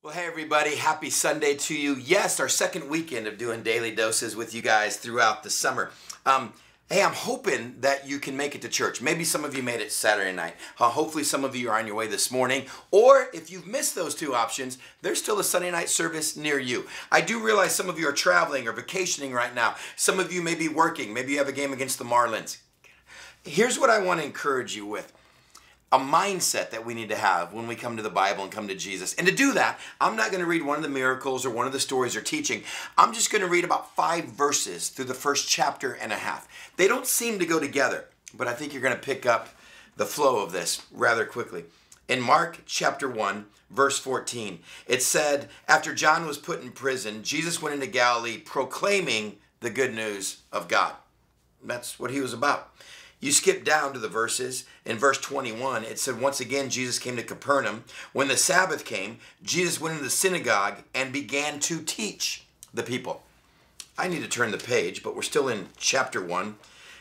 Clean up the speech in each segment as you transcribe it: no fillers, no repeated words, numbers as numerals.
Well, hey everybody, happy Sunday to you. Yes, our second weekend of doing daily doses with you guys throughout the summer. Hey, I'm hoping that you can make it to church. Maybe some of you made it Saturday night. Hopefully some of you are on your way this morning. Or if you've missed those two options, there's still a Sunday night service near you. I do realize some of you are traveling or vacationing right now. Some of you may be working. Maybe you have a game against the Marlins. Here's what I want to encourage you with. A mindset that we need to have when we come to the Bible and come to Jesus. And to do that, I'm not going to read one of the miracles or one of the stories or teaching. I'm just going to read about 5 verses through the first chapter and a half. They don't seem to go together, but I think you're going to pick up the flow of this rather quickly. In Mark chapter 1, verse 14, it said, after John was put in prison, Jesus went into Galilee proclaiming the good news of God. That's what he was about. You skip down to the verses. In verse 21, it said, once again, Jesus came to Capernaum. When the Sabbath came, Jesus went into the synagogue and began to teach the people. I need to turn the page, but we're still in chapter 1.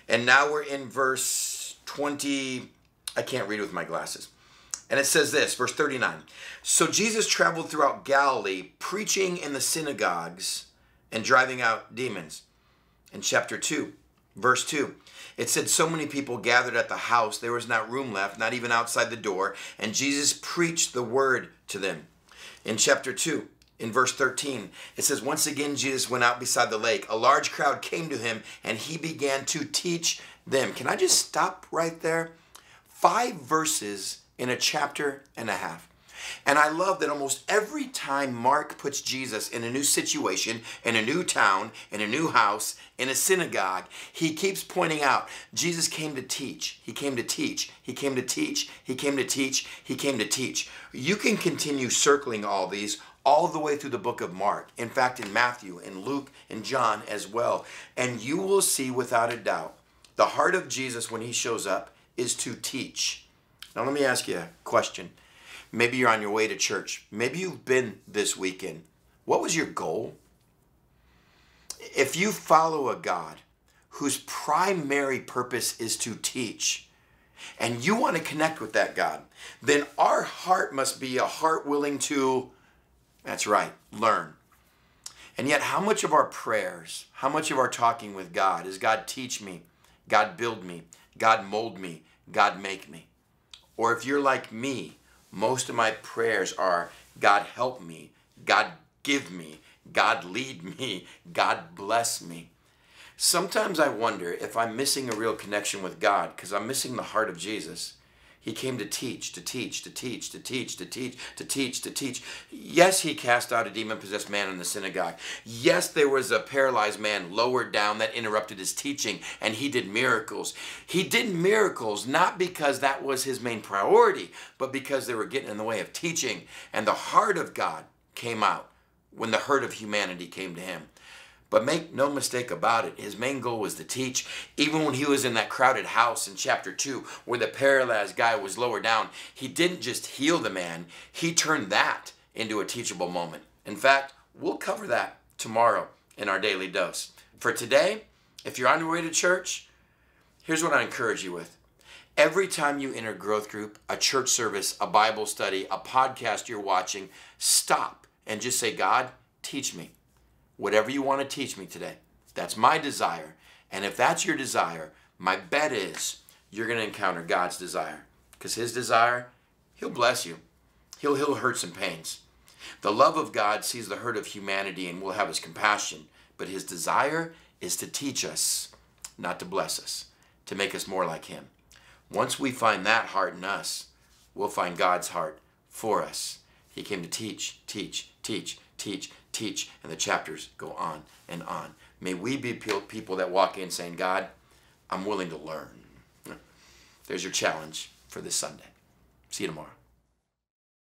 And now we're in verse 20. I can't read with my glasses. And it says this, verse 39. So Jesus traveled throughout Galilee, preaching in the synagogues and driving out demons. In chapter 2, verse 2. It said so many people gathered at the house, there was not room left, not even outside the door, and Jesus preached the word to them. In chapter 2, in verse 13, it says, once again Jesus went out beside the lake. A large crowd came to him, and he began to teach them. Can I just stop right there? 5 verses in a chapter and a half. And I love that almost every time Mark puts Jesus in a new situation, in a new town, in a new house, in a synagogue, he keeps pointing out, Jesus came to teach. He came to teach. He came to teach. He came to teach. He came to teach. You can continue circling all these all the way through the book of Mark. In fact, in Matthew, in Luke, and John as well. And you will see without a doubt, the heart of Jesus when he shows up is to teach. Now let me ask you a question. Maybe you're on your way to church. Maybe you've been this weekend. What was your goal? If you follow a God whose primary purpose is to teach, and you want to connect with that God, then our heart must be a heart willing to, that's right, learn. And yet how much of our prayers, how much of our talking with God is God teach me, God build me, God mold me, God make me? Or if you're like me, most of my prayers are, God help me, God give me, God lead me, God bless me. Sometimes I wonder if I'm missing a real connection with God because I'm missing the heart of Jesus. He came to teach, to teach, to teach, to teach, to teach, to teach, to teach. Yes, he cast out a demon-possessed man in the synagogue. Yes, there was a paralyzed man lowered down that interrupted his teaching, and he did miracles. He did miracles not because that was his main priority, but because they were getting in the way of teaching. And the heart of God came out when the hurt of humanity came to him. But make no mistake about it, his main goal was to teach. Even when he was in that crowded house in chapter 2, where the paralyzed guy was lowered down, he didn't just heal the man, he turned that into a teachable moment. In fact, we'll cover that tomorrow in our daily dose. For today, if you're on your way to church, here's what I encourage you with. Every time you enter growth group, a church service, a Bible study, a podcast you're watching, stop and just say, God, teach me. Whatever you want to teach me today, that's my desire. And if that's your desire, my bet is you're going to encounter God's desire. Because his desire, he'll bless you. He'll heal hurts and pains. The love of God sees the hurt of humanity and will have his compassion. But his desire is to teach us, not to bless us, to make us more like him. Once we find that heart in us, we'll find God's heart for us. He came to teach, teach, teach, teach, teach, and the chapters go on and on. May we be people that walk in saying, God, I'm willing to learn. There's your challenge for this Sunday. See you tomorrow.